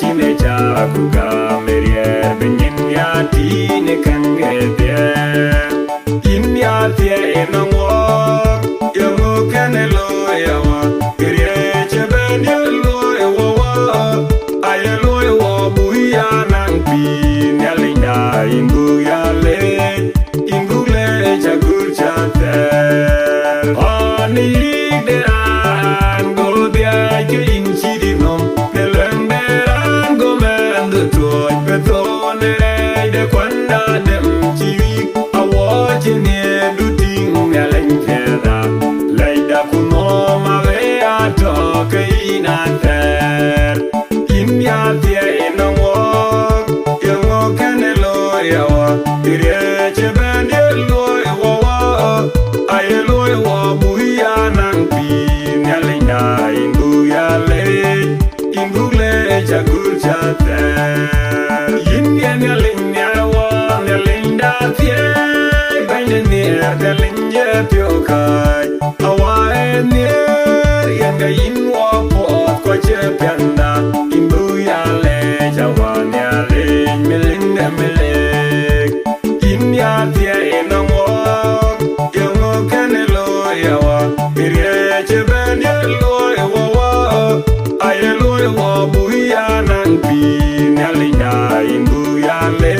chine cha kuga merier benyin ya tine kangete inya tie enongo yo kanelo yawa kire cheben yo wa ayelo wa buya nang pi nyalinda imbuyale imbule chagur chate ani deran go dia ke inchidi nom nelenderan go men the toy betone de kwanda dem chiwi awoje ne duting nyalenjeda leida kuno mave ato keina ter inya tie enongo yo kanelo yawa ireche bendelo wa ayelo wa buya nang pi nyalinda imbuyale imbule chagur chate yinya nyalinya wa nyalinda tie bende ne nyalinje pyokai awae ne yanga inwa po ko chependa imbuyale jawanyale melinda melek inya tie enamo yo kanelo yawa ireche bendelo wa ayelo wa buya nang pi nyalinda imbuyale